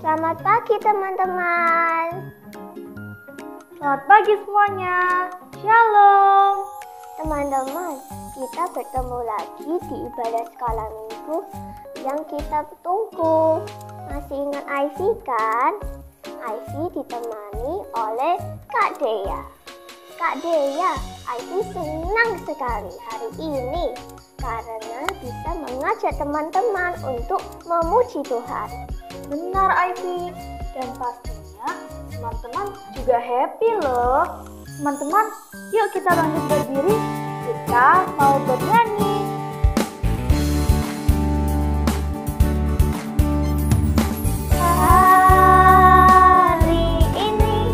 Selamat pagi teman-teman. Selamat pagi semuanya. Shalom. Teman-teman, kita bertemu lagi di ibadah skala minggu yang kita tunggu. Masih ingat Ivy kan? Ivy ditemani oleh Kak Dea. Kak Dea, Ivy senang sekali hari ini karena bisa mengajak teman-teman untuk memuji Tuhan. Benar Ivy, dan pastinya teman-teman juga happy loh. Teman-teman, yuk kita lanjut berdiri, kita mau bernyanyi. Hari ini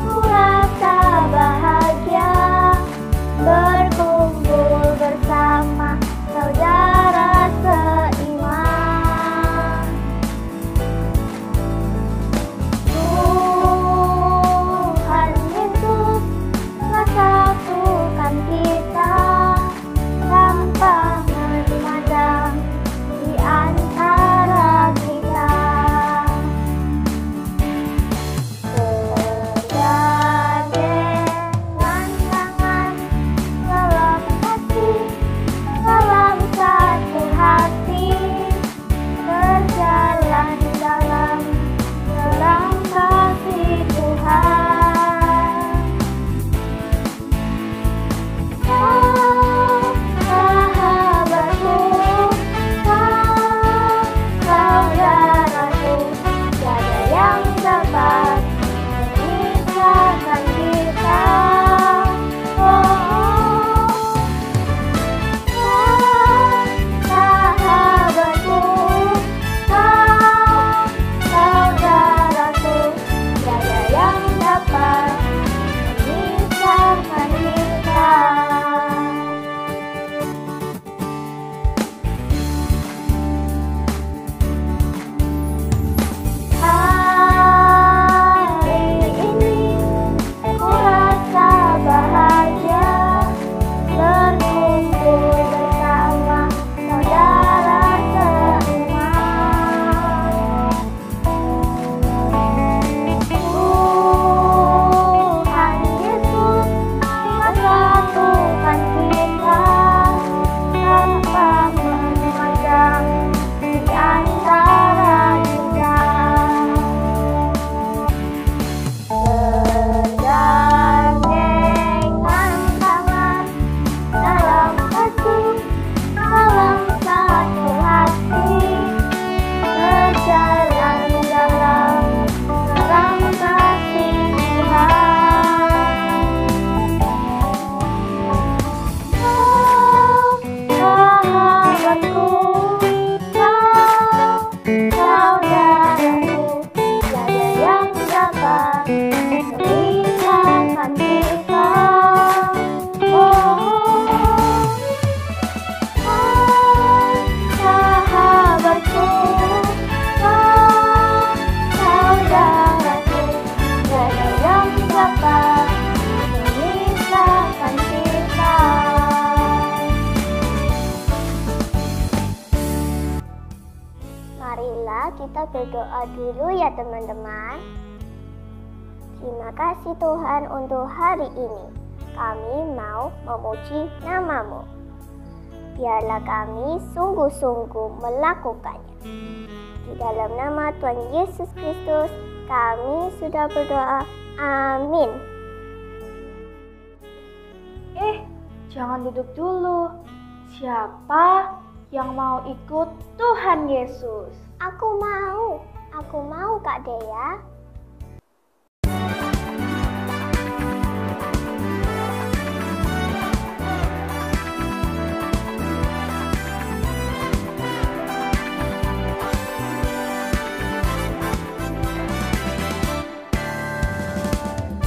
ku rasa bahagia berkumpul bersama saudara seiman. Tuhan Yesus telah satukan kita tanpa memandang di antara kita. Bergandengan tangan dalam kasih, dalam satu hati, berjalan dalam kasih Tuhan. Kau sahabatku, kau saudaraku, tiada yang dapat memisahkan kita. Oh, kau sahabatku, kau saudaraku, tiada yang dapat memisahkan kita. Hari ini ku rasa bahagia berkumpul bersama saudara seiman. Tuhan Yesus telah satukan kita tanpa memandang di antara kita. Bergandengan tangan dalam kasih, dalam satu hati, berjalan dalam kasih Tuhan. Kau sahabatku, kau saudaraku, tiada yang dapat memisahkan kita. Oh, sahabatku, kau saudaraku, tiada yang dapat memisahkan kita. Marilah kita berdoa dulu ya teman-teman. Terima kasih Tuhan untuk hari ini. Kami mau memuji nama-Mu. Biarlah kami sungguh-sungguh melakukannya. Di dalam nama Tuhan Yesus Kristus, kami sudah berdoa. Amin. Jangan duduk dulu. Siapa yang mau ikut Tuhan Yesus? Aku mau Kak Dea.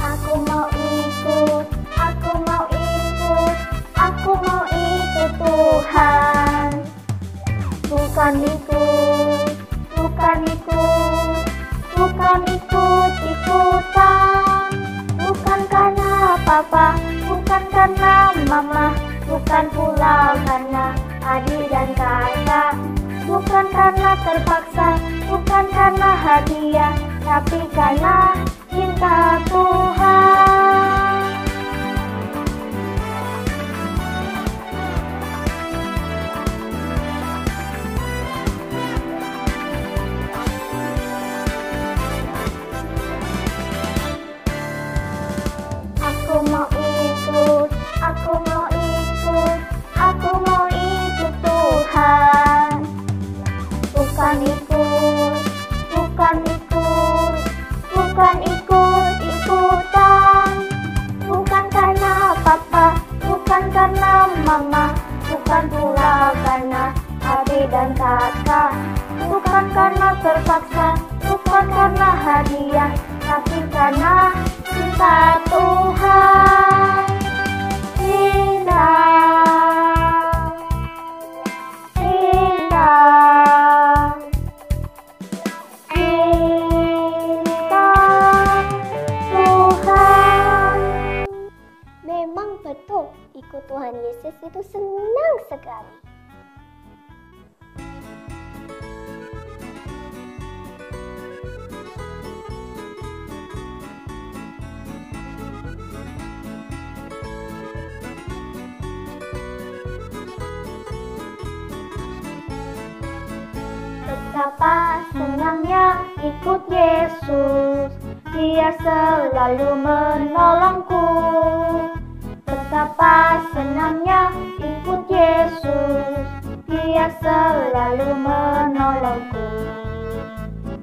Aku mau ikut Tuhan. Bukan ikut-ikutan. Bukan karena papa, bukan karena mama, bukan pula karena adik dan kakak, bukan karena terpaksa, bukan karena hadiah, tapi karena cinta Tuhan. Aku mau ikut, aku mau ikut, aku mau ikut Tuhan. Bukan ikut, bukan ikut, bukan ikut-ikutan. Bukan karena papa, bukan karena mama, bukan pula karena adik dan kakak. Bukan karena terpaksa, bukan karena hadiah, tapi karena cinta Tuhan. Indah, indah, cinta Tuhan. Memang betul, ikut Tuhan Yesus itu senang sekali. Betapa senangnya ikut Yesus, Dia selalu menolongku. Betapa senangnya ikut Yesus, Dia selalu menolongku.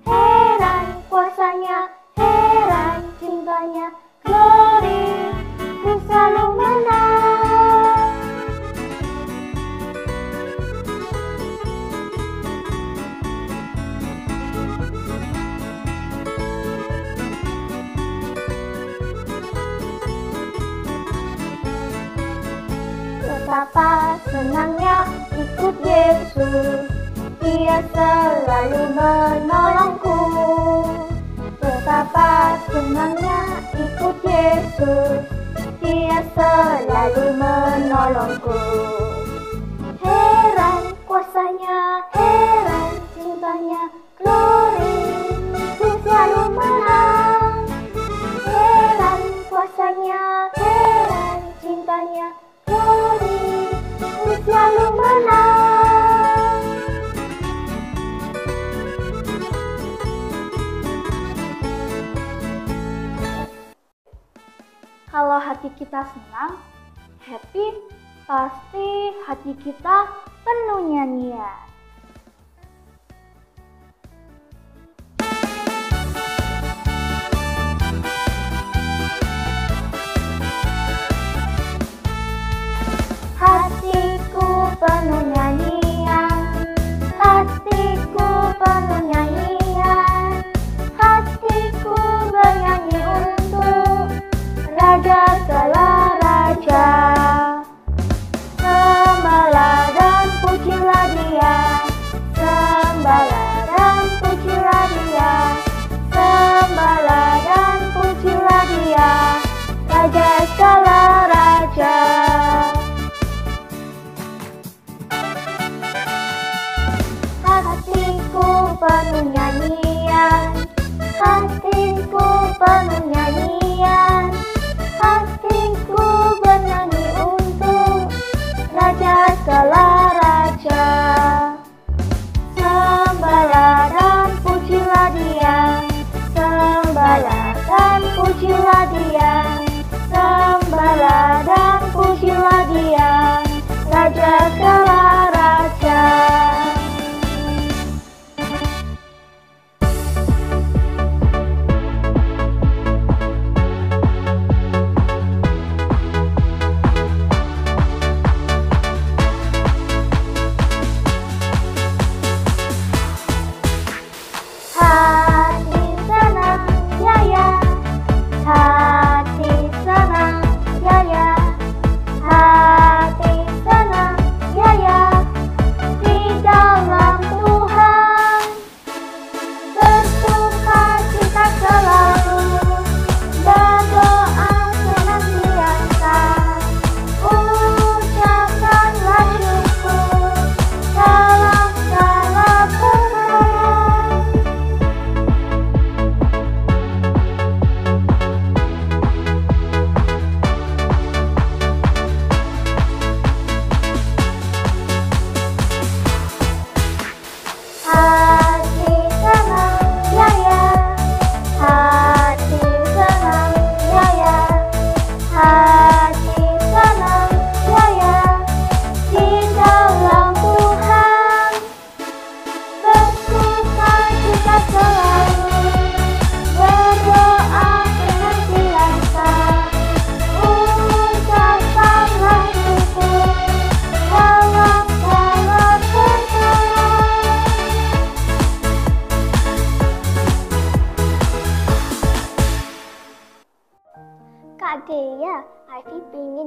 Heran kuasanya, heran cintanya, glory, ku selalu menang. Betapa senangnya ikut Yesus, Dia selalu menolongku. Betapa senangnya ikut Yesus, Dia selalu menolongku. Heran kuasanya, heran cintanya, glory, ku selalu menang. Heran kuasanya, heran cintanya, glory, ku selalu menang. Kalau hati kita senang, happy, pasti hati kita penuh nyanyian. Hatiku penuh nyanyian, hatiku penuh nyanyian, hatiku bernyanyi untuk Raja segala raja. Sembahlah dan pujilah Dia,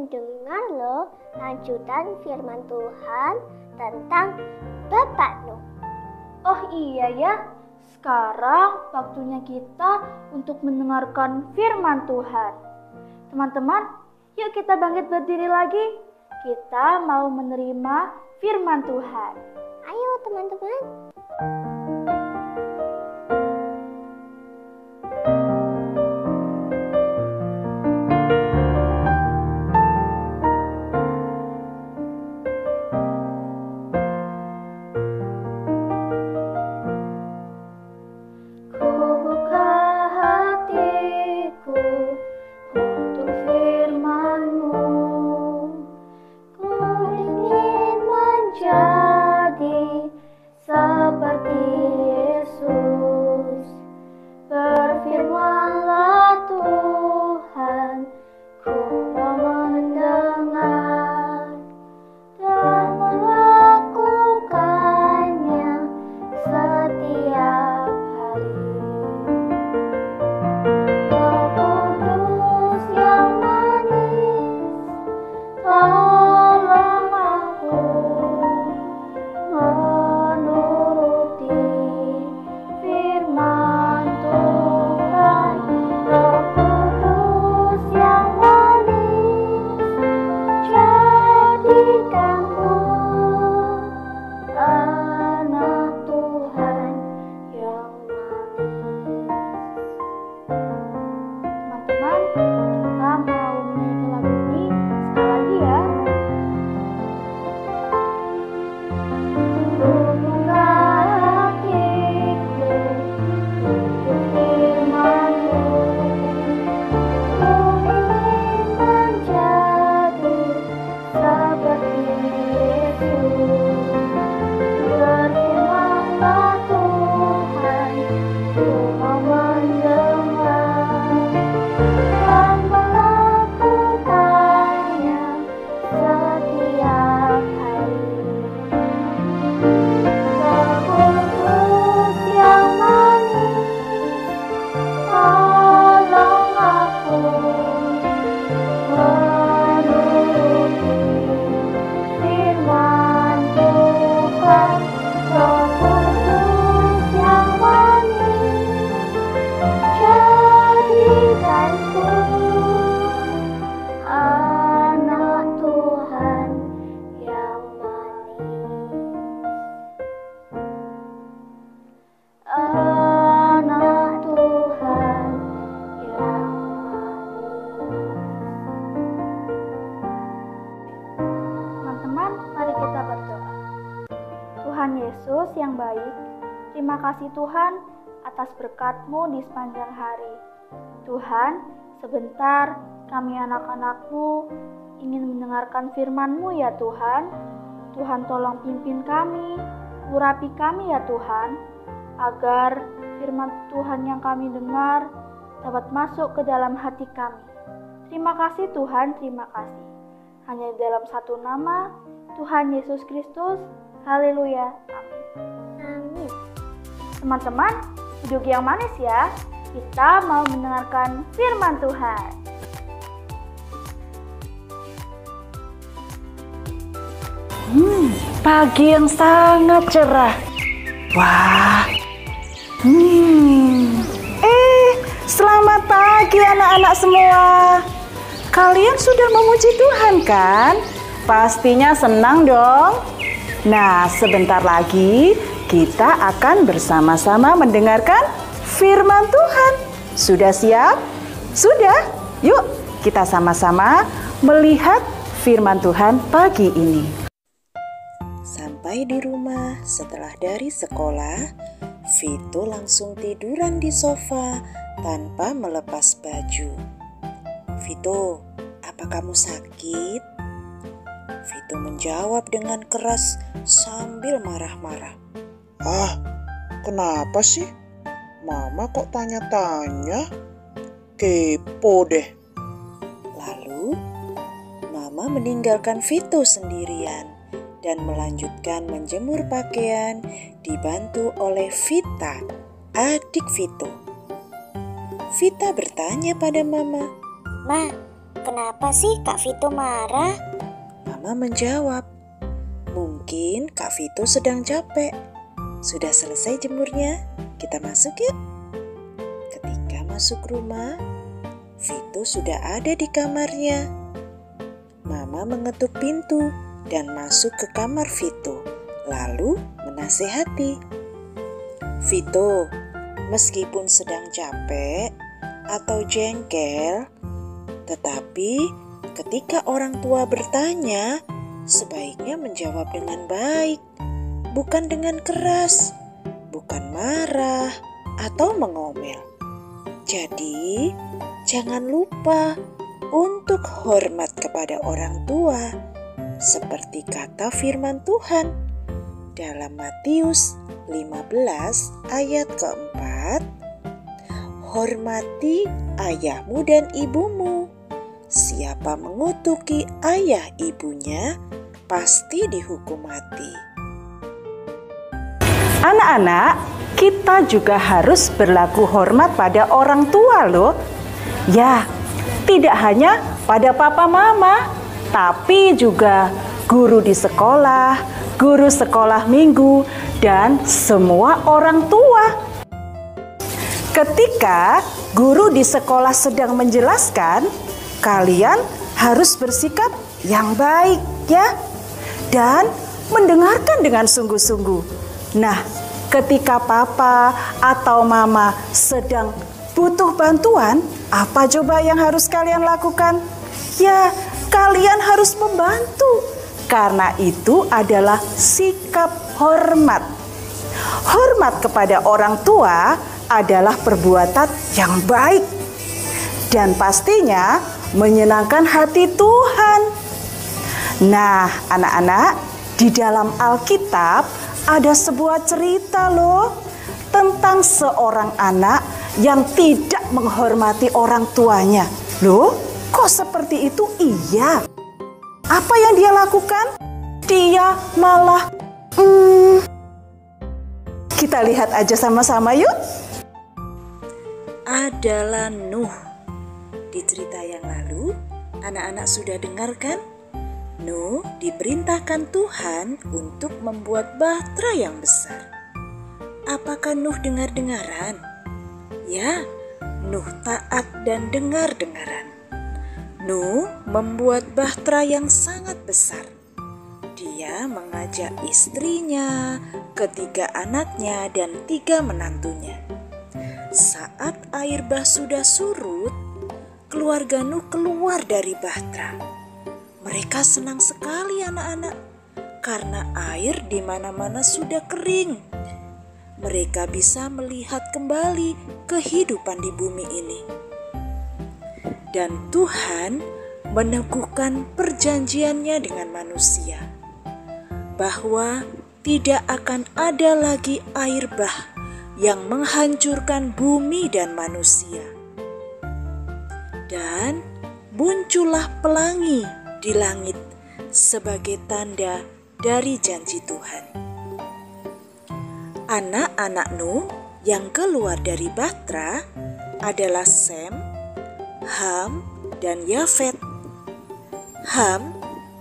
mendengar loh lanjutan firman Tuhan tentang Bapak Nuh. Oh iya ya, sekarang waktunya kita untuk mendengarkan firman Tuhan. Teman-teman, yuk kita bangkit berdiri lagi. Kita mau menerima firman Tuhan. Ayo teman-teman. Tuhan Yesus yang baik, terima kasih Tuhan atas berkat-Mu di sepanjang hari. Tuhan, sebentar kami anak-anak-Mu ingin mendengarkan firman-Mu ya Tuhan. Tuhan tolong pimpin kami, urapi kami ya Tuhan, agar firman Tuhan yang kami dengar dapat masuk ke dalam hati kami. Terima kasih Tuhan, terima kasih. Hanya dalam satu nama, Tuhan Yesus Kristus. Haleluya, amin. Amin. Teman-teman, duduk yang manis ya. Kita mau mendengarkan firman Tuhan. Pagi yang sangat cerah. Wah. Selamat pagi anak-anak semua. Kalian sudah memuji Tuhan kan? Pastinya senang dong. Nah, sebentar lagi kita akan bersama-sama mendengarkan firman Tuhan. Sudah siap? Sudah? Yuk kita sama-sama melihat firman Tuhan pagi ini. Sampai di rumah setelah dari sekolah, Vito langsung tiduran di sofa tanpa melepas baju. Vito, apa kamu sakit? Vito menjawab dengan keras sambil marah-marah. Ah, kenapa sih? Mama kok tanya-tanya? Kepo deh. Lalu, Mama meninggalkan Vito sendirian dan melanjutkan menjemur pakaian dibantu oleh Vita, adik Vito. Vita bertanya pada Mama, Ma, kenapa sih Kak Vito marah? Mama menjawab, mungkin Kak Vito sedang capek. Sudah selesai jemurnya, kita masuk yuk. Ketika masuk rumah, Vito sudah ada di kamarnya. Mama mengetuk pintu dan masuk ke kamar Vito, lalu menasehati. Vito, meskipun sedang capek atau jengkel, tetapi ketika orang tua bertanya, sebaiknya menjawab dengan baik, bukan dengan keras, bukan marah atau mengomel. Jadi, jangan lupa untuk hormat kepada orang tua, seperti kata firman Tuhan dalam Matius 15 ayat keempat, hormati ayahmu dan ibumu. Siapa mengutuki ayah ibunya, pasti dihukum mati. Anak-anak, kita juga harus berlaku hormat pada orang tua loh. Ya, tidak hanya pada papa mama, tapi juga guru di sekolah, guru sekolah minggu, dan semua orang tua. Ketika guru di sekolah sedang menjelaskan, kalian harus bersikap yang baik ya, dan mendengarkan dengan sungguh-sungguh. Nah, ketika papa atau mama sedang butuh bantuan, apa coba yang harus kalian lakukan? Ya, kalian harus membantu, karena itu adalah sikap hormat. Hormat kepada orang tua adalah perbuatan yang baik dan pastinya menyenangkan hati Tuhan. Nah, anak-anak, di dalam Alkitab ada sebuah cerita loh tentang seorang anak yang tidak menghormati orang tuanya. Loh, kok seperti itu? Iya. Apa yang dia lakukan? Dia malah kita lihat aja sama-sama yuk. Adalah Nuh. Di cerita yang lalu, anak-anak sudah dengarkan? Nuh diperintahkan Tuhan untuk membuat bahtera yang besar. Apakah Nuh dengar-dengaran? Ya, Nuh taat dan dengar-dengaran. Nuh membuat bahtera yang sangat besar. Dia mengajak istrinya, ketiga anaknya, dan 3 menantunya. Saat air bah sudah surut, keluarga Nuh keluar dari bahtera. Mereka senang sekali anak-anak, karena air di mana-mana sudah kering. Mereka bisa melihat kembali kehidupan di bumi ini. Dan Tuhan meneguhkan perjanjiannya dengan manusia, bahwa tidak akan ada lagi air bah yang menghancurkan bumi dan manusia. Dan muncullah pelangi di langit sebagai tanda dari janji Tuhan. Anak-anak Nuh yang keluar dari bahtera adalah Sem, Ham, dan Yafet. Ham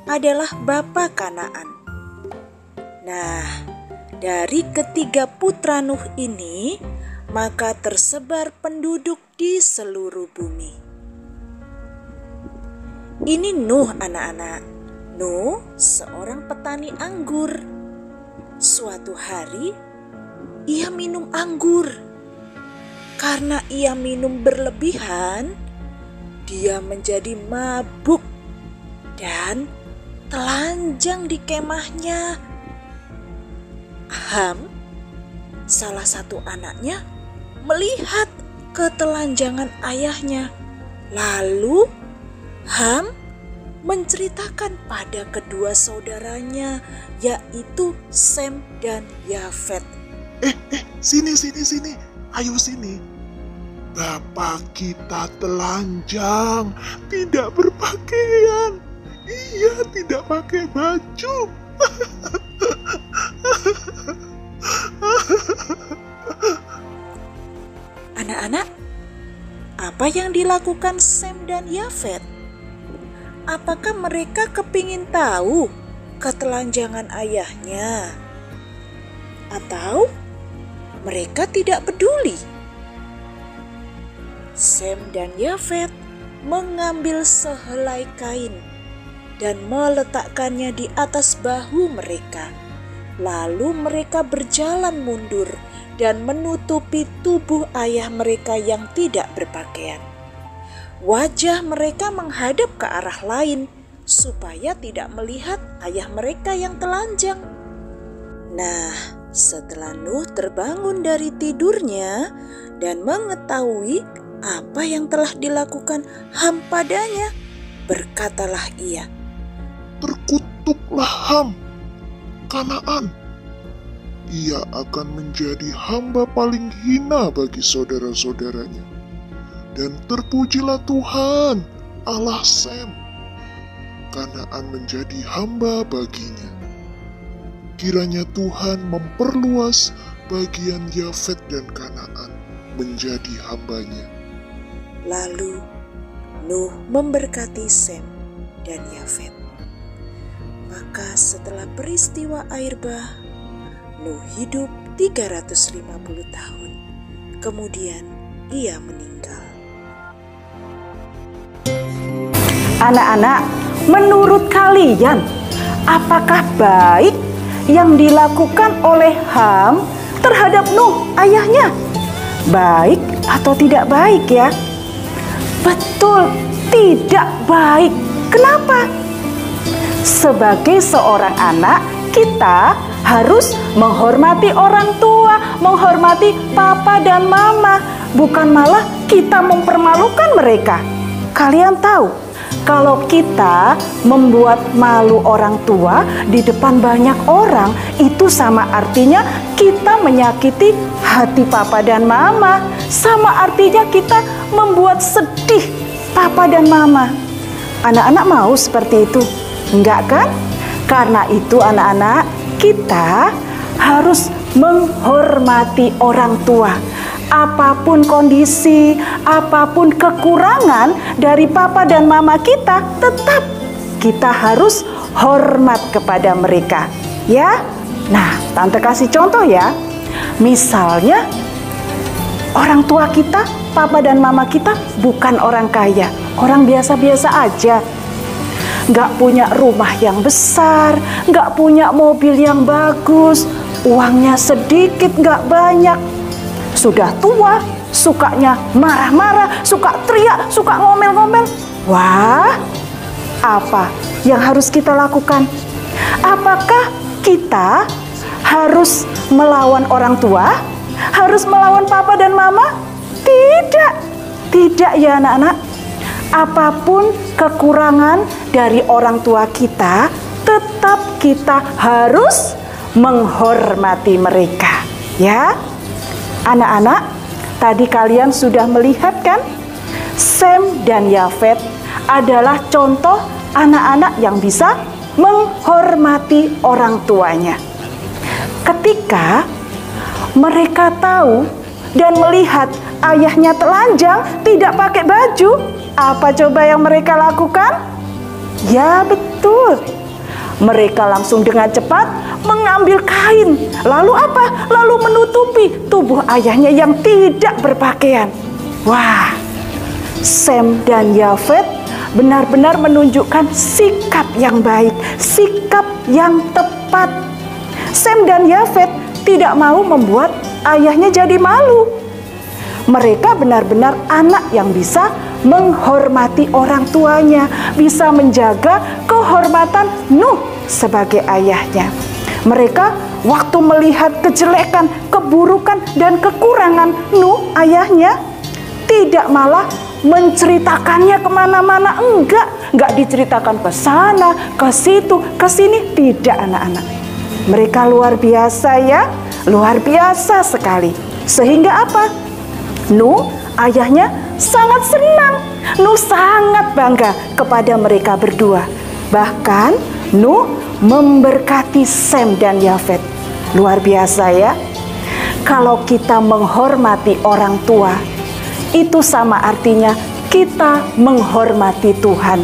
adalah bapa Kanaan. Nah, dari ketiga putra Nuh ini, maka tersebar penduduk di seluruh bumi. Ini Nuh anak-anak. Nuh seorang petani anggur. Suatu hari, ia minum anggur. Karena ia minum berlebihan, dia menjadi mabuk dan telanjang di kemahnya. Ham, salah satu anaknya, melihat ketelanjangan ayahnya. Lalu Ham menceritakan pada kedua saudaranya, yaitu Sem dan Yafet. Sini. Ayo sini. Bapak kita telanjang, tidak berpakaian. Ia tidak pakai baju. Anak-anak, apa yang dilakukan Sem dan Yafet? apakah mereka kepingin tahu ketelanjangan ayahnya? Atau mereka tidak peduli? Sem dan Yafet mengambil sehelai kain dan meletakkannya di atas bahu mereka. Lalu mereka berjalan mundur dan menutupi tubuh ayah mereka yang tidak berpakaian. Wajah mereka menghadap ke arah lain supaya tidak melihat ayah mereka yang telanjang. Nah, setelah Nuh terbangun dari tidurnya dan mengetahui apa yang telah dilakukan Ham padanya, berkatalah ia, "Terkutuklah Ham, Kanaan. Ia akan menjadi hamba paling hina bagi saudara-saudaranya. Dan terpujilah Tuhan, Allah Sem. Kanaan menjadi hamba baginya. Kiranya Tuhan memperluas bagian Yafet dan Kanaan menjadi hambanya." Lalu Nuh memberkati Sem dan Yafet. Maka setelah peristiwa air bah, Nuh hidup 350 tahun. Kemudian ia meninggal. Anak-anak, menurut kalian, apakah baik yang dilakukan oleh Ham terhadap Nuh, ayahnya? Baik atau tidak baik ya? Betul, tidak baik. Kenapa? Sebagai seorang anak, kita harus menghormati orang tua, menghormati papa dan mama, bukan malah kita mempermalukan mereka. Kalian tahu, kalau kita membuat malu orang tua di depan banyak orang, itu sama artinya kita menyakiti hati papa dan mama. Sama artinya kita membuat sedih papa dan mama. Anak-anak mau seperti itu? Enggak kan? Karena itu anak-anak, kita harus menghormati orang tua. Apapun kondisi, apapun kekurangan dari papa dan mama kita, tetap kita harus hormat kepada mereka. Ya? Nah, Tante kasih contoh ya. Misalnya, orang tua kita, papa dan mama kita bukan orang kaya, orang biasa-biasa aja. Nggak punya rumah yang besar, nggak punya mobil yang bagus, uangnya sedikit, nggak banyak. Sudah tua, sukanya marah-marah, suka teriak, suka ngomel-ngomel. Wah, apa yang harus kita lakukan? Apakah kita harus melawan orang tua? Harus melawan papa dan mama? Tidak, tidak ya anak-anak. Apapun kekurangan dari orang tua kita, tetap kita harus menghormati mereka. Ya, anak-anak, tadi kalian sudah melihat kan? Sem dan Yafet adalah contoh anak-anak yang bisa menghormati orang tuanya. Ketika mereka tahu dan melihat ayahnya telanjang, tidak pakai baju, apa coba yang mereka lakukan? Ya betul, mereka langsung dengan cepat mengambil kain. Lalu apa? Lalu menutupi tubuh ayahnya yang tidak berpakaian. Wah, Sem dan Yafet benar-benar menunjukkan sikap yang baik, sikap yang tepat. Sem dan Yafet tidak mau membuat ayahnya jadi malu. Mereka benar-benar anak yang bisa menghormati orang tuanya, bisa menjaga kehormatan Nuh sebagai ayahnya. Mereka waktu melihat kejelekan, keburukan, dan kekurangan Nuh ayahnya, tidak malah menceritakannya kemana-mana. Enggak diceritakan ke sana, ke situ, ke sini. Tidak anak-anak. Mereka luar biasa ya, luar biasa sekali. Sehingga apa? Nuh, ayahnya sangat senang. Nuh sangat bangga kepada mereka berdua. Bahkan Nuh memberkati Sem dan Yafet. Luar biasa ya. Kalau kita menghormati orang tua, itu sama artinya kita menghormati Tuhan.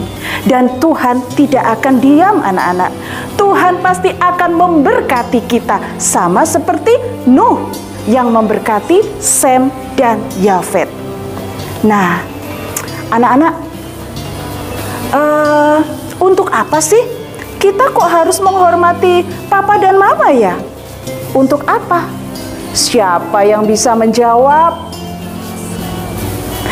Dan Tuhan tidak akan diam anak-anak. Tuhan pasti akan memberkati kita sama seperti Nuh yang memberkati Sem dan Yafet. Nah, anak-anak, untuk apa sih kita kok harus menghormati papa dan mama ya? Untuk apa? Siapa yang bisa menjawab?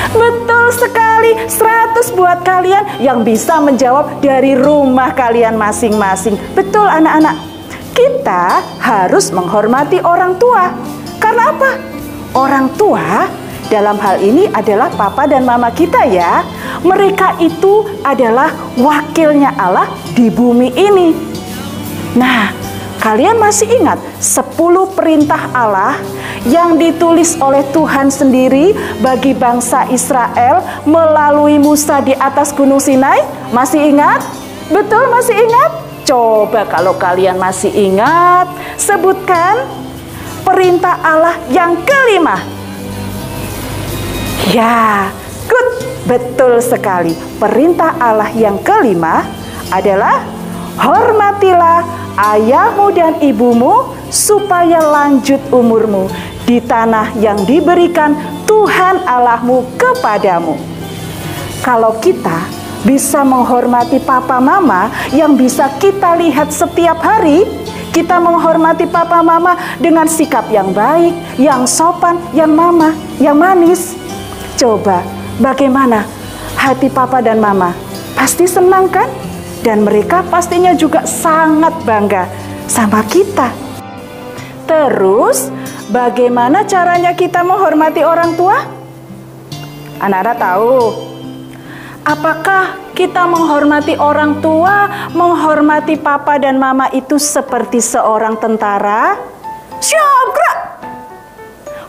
Betul sekali, 100 buat kalian yang bisa menjawab dari rumah kalian masing-masing. Betul anak-anak, kita harus menghormati orang tua. Karena apa? Orang tua dalam hal ini adalah papa dan mama kita ya. Mereka itu adalah wakilnya Allah di bumi ini. Nah, kalian masih ingat 10 perintah Allah yang ditulis oleh Tuhan sendiri bagi bangsa Israel melalui Musa di atas Gunung Sinai? Masih ingat? Betul, masih ingat? Coba kalau kalian masih ingat, sebutkan perintah Allah yang kelima. Ya, good, betul sekali. Perintah Allah yang kelima adalah hormatilah ayahmu dan ibumu supaya lanjut umurmu di tanah yang diberikan Tuhan Allahmu kepadamu. Kalau kita bisa menghormati papa mama yang bisa kita lihat setiap hari, kita menghormati papa mama dengan sikap yang baik, yang sopan, yang mama, yang manis. Coba bagaimana hati papa dan mama? Pasti senang kan? Dan mereka pastinya juga sangat bangga sama kita. Terus, bagaimana caranya kita menghormati orang tua? Anak-anak tahu? Apakah kita menghormati orang tua, menghormati papa dan mama itu seperti seorang tentara? Siap, gerak!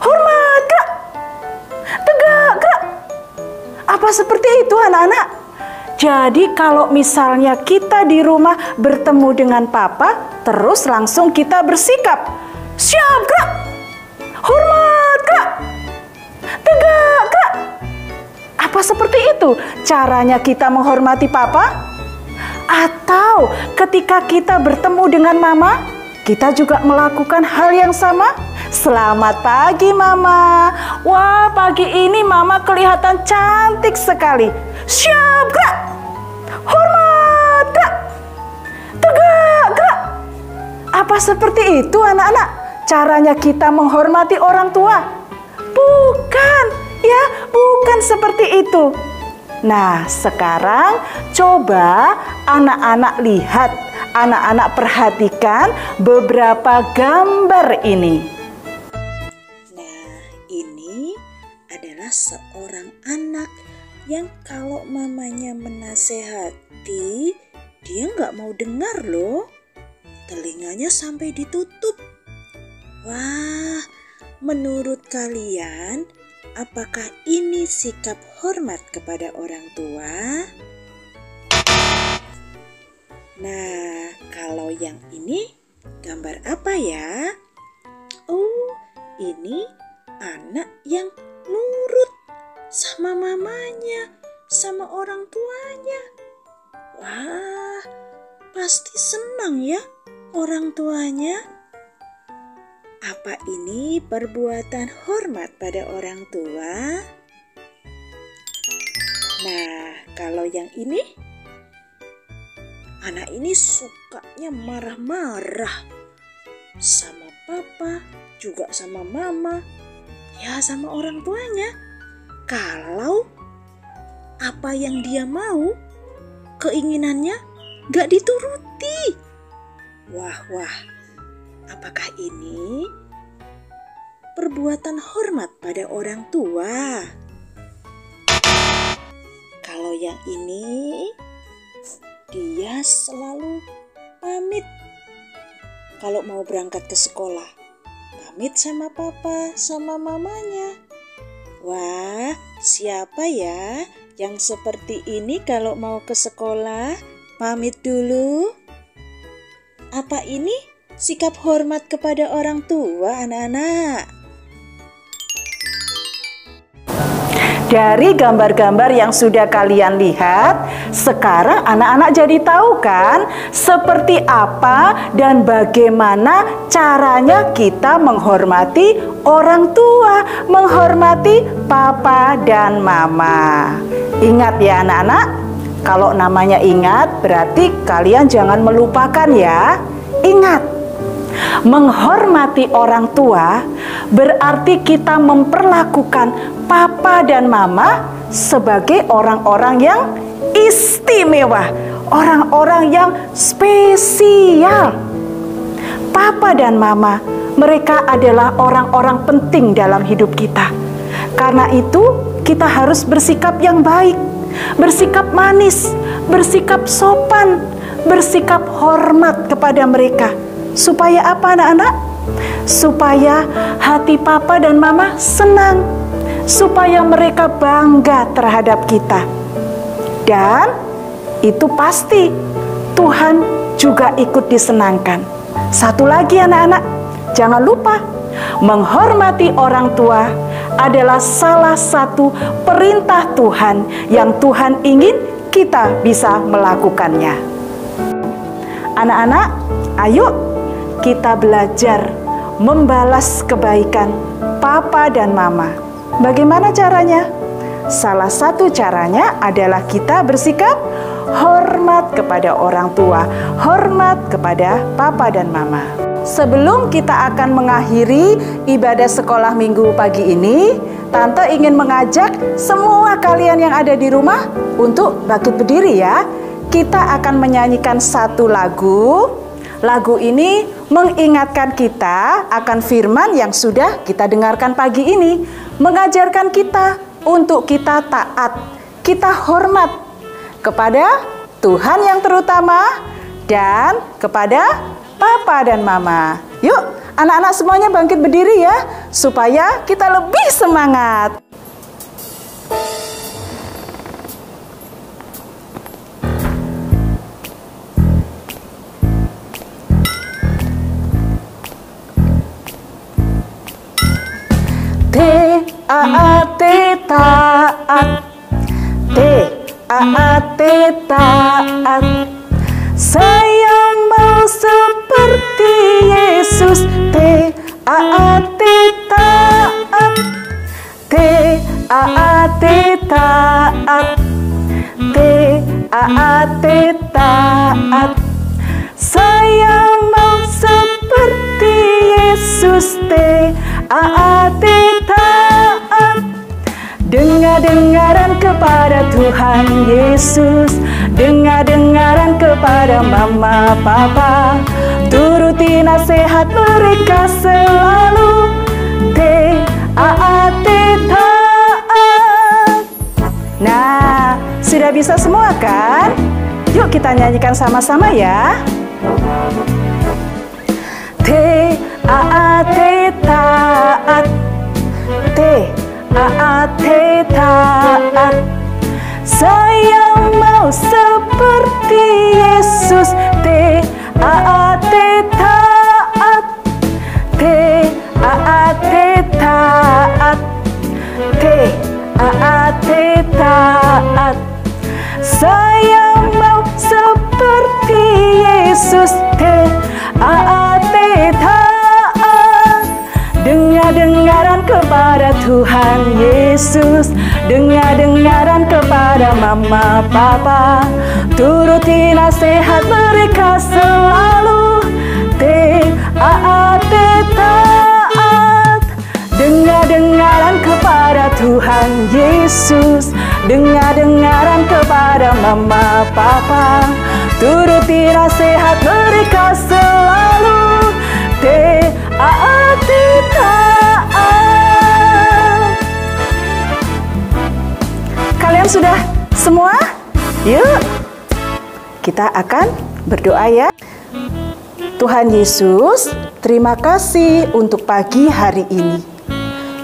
Hormat, gerak! Tegak, gerak! Apa seperti itu anak-anak? Jadi kalau misalnya kita di rumah bertemu dengan papa, terus langsung kita bersikap, siap gerak, hormat gerak, tegak gerak. Apa seperti itu caranya kita menghormati papa? Atau ketika kita bertemu dengan mama, kita juga melakukan hal yang sama? Selamat pagi mama. Wah, pagi ini mama kelihatan cantik sekali. Siap gerak, hormat gerak, tegak gerak. Apa seperti itu anak-anak caranya kita menghormati orang tua? Bukan ya, bukan seperti itu. Nah, sekarang coba anak-anak lihat, anak-anak perhatikan beberapa gambar ini. Ini adalah seorang anak yang kalau mamanya menasehati, dia nggak mau dengar loh. Telinganya sampai ditutup. Wah, menurut kalian, apakah ini sikap hormat kepada orang tua? Nah, kalau yang ini gambar apa ya? Oh, ini anak yang nurut sama mamanya, sama orang tuanya. Wah, pasti senang ya orang tuanya. Apa ini perbuatan hormat pada orang tua? Nah, kalau yang ini, anak ini sukanya marah-marah sama papa, juga sama mama, ya sama orang tuanya. Kalau apa yang dia mau, keinginannya gak dituruti. Wah, apakah ini perbuatan hormat pada orang tua? Kalau yang ini, dia selalu pamit kalau mau berangkat ke sekolah. Pamit sama papa, sama mamanya. Wah, siapa ya yang seperti ini kalau mau ke sekolah? Pamit dulu. Apa ini sikap hormat kepada orang tua, anak-anak? Dari gambar-gambar yang sudah kalian lihat, sekarang anak-anak jadi tahu kan seperti apa dan bagaimana caranya kita menghormati orang tua, menghormati papa dan mama. Ingat ya anak-anak, kalau namanya ingat berarti kalian jangan melupakan ya. Ingat, menghormati orang tua berarti kita memperlakukan papa dan mama sebagai orang-orang yang istimewa, orang-orang yang spesial. Papa dan mama, mereka adalah orang-orang penting dalam hidup kita. Karena itu, kita harus bersikap yang baik, bersikap manis, bersikap sopan, bersikap hormat kepada mereka. Supaya apa anak-anak? Supaya hati papa dan mama senang, supaya mereka bangga terhadap kita. Dan itu pasti Tuhan juga ikut disenangkan. Satu lagi anak-anak, jangan lupa menghormati orang tua adalah salah satu perintah Tuhan yang Tuhan ingin kita bisa melakukannya. Anak-anak, ayo kita belajar membalas kebaikan papa dan mama. Bagaimana caranya? Salah satu caranya adalah kita bersikap hormat kepada orang tua, hormat kepada papa dan mama. Sebelum kita akan mengakhiri ibadah sekolah minggu pagi ini, Tante ingin mengajak semua kalian yang ada di rumah untuk bangkit berdiri ya. Kita akan menyanyikan satu lagu. Lagu ini mengingatkan kita akan firman yang sudah kita dengarkan pagi ini, mengajarkan kita untuk kita taat, kita hormat kepada Tuhan yang terutama dan kepada papa dan mama. Yuk, anak-anak semuanya bangkit berdiri ya, supaya kita lebih semangat. T-A-A-T taat, T-A-A-T taat. Saya mau seperti Yesus. T-A-A-T taat, T-A-A-T taat, T-A-A-T taat. Saya mau seperti Yesus. T-A-A-T taat. Dengar-dengaran kepada Tuhan Yesus, dengar-dengaran kepada mama papa, turuti nasihat mereka selalu. T-A-A-T taat. Nah, sudah bisa semua kan? Yuk kita nyanyikan sama-sama ya. T-A-A-T taat, T-A-A-T taat. Saya mau seperti Yesus. T-A-A-T taat, T-A-A-T taat, T-A-A-T taat. Saya mau seperti Yesus. T-A-A-T taat. Dengar-dengaran kepada Tuhan Yesus, dengar-dengaran kepada mama papa, turuti nasihat mereka selalu. T-A-A-T taat. Dengar-dengaran kepada Tuhan Yesus, dengar-dengaran kepada mama papa, turuti nasihat mereka selalu. T-A-A-T taat. Kalian sudah semua? Yuk, kita akan berdoa ya. Tuhan Yesus, terima kasih untuk pagi hari ini.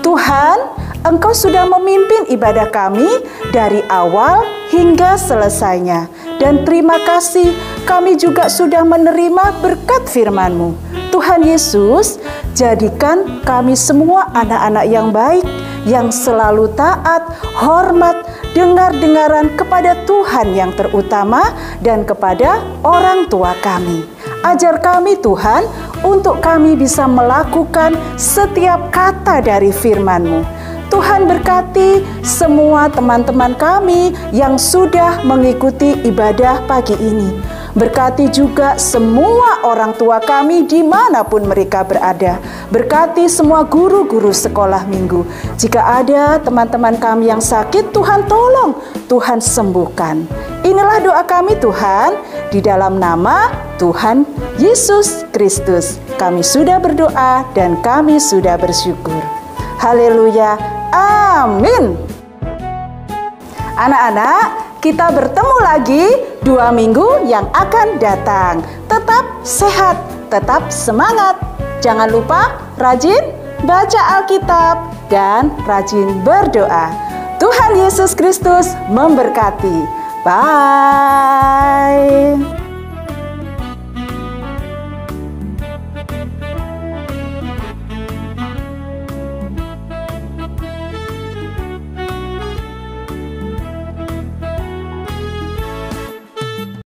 Tuhan, Engkau sudah memimpin ibadah kami dari awal hingga selesainya. Dan terima kasih kami juga sudah menerima berkat firman-Mu. Tuhan Yesus, Jadikan kami semua anak-anak yang baik, yang selalu taat, hormat, dengar-dengaran kepada Tuhan yang terutama dan kepada orang tua kami. Ajar kami Tuhan, untuk kami bisa melakukan setiap kata dari firman-Mu. Tuhan berkati semua teman-teman kami yang sudah mengikuti ibadah pagi ini. Berkati juga semua orang tua kami dimanapun mereka berada. Berkati semua guru-guru sekolah minggu. Jika ada teman-teman kami yang sakit, Tuhan tolong, Tuhan sembuhkan. Inilah doa kami Tuhan, di dalam nama Tuhan Yesus Kristus. Kami sudah berdoa dan kami sudah bersyukur. Haleluya, amin. Anak-anak, kita bertemu lagi 2 minggu yang akan datang. Tetap sehat, tetap semangat. Jangan lupa rajin baca Alkitab dan rajin berdoa. Tuhan Yesus Kristus memberkati. Bye.